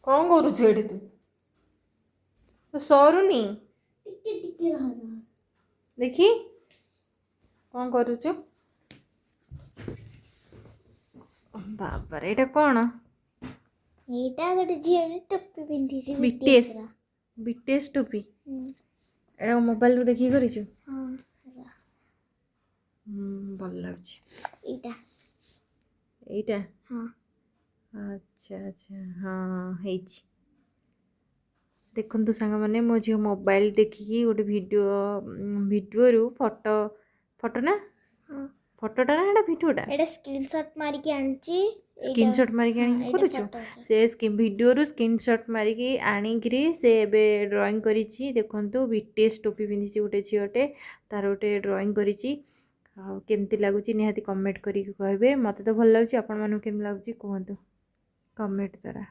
कौन करुଛୁ ଏଠି ତୁ? तो सरुनी टिके टिके रह देखी कौन करुଛୁ? बाबा रे एटा कौन? एटा गोटे झील टोपी पिंधिची बीटीएस बीटीएस टोपी एटा मोबाइल रू देखी करिछु हां भल लाଗୁଛି एटा एटा हां अच्छा अच्छा हाँ ହେଇଛି देखंतु सांग माने मो झियो मोबाइल देखिकी गोटे वीडियो फोटो फोटो ना हां फोटोटा ना एटा वीडियोटा एटा स्क्रीनशॉट मारी के आनची स्क्रीनशॉट मारिकी आनी करूछु से वीडियो रू स्क्रीनशॉट मारिकी आनिकी से एबे ड्राइंग करिछि देखंतु बीटीएस टोपी पिंधिछि गोटे झियोटे तार गोटे ड्राइंग करिछि केमती लागुछि निहाती कमेंट करिक कहबे मते तो भल लागुछि आपण मानु केम लागुछि कहंतु कमेंट द्वारा।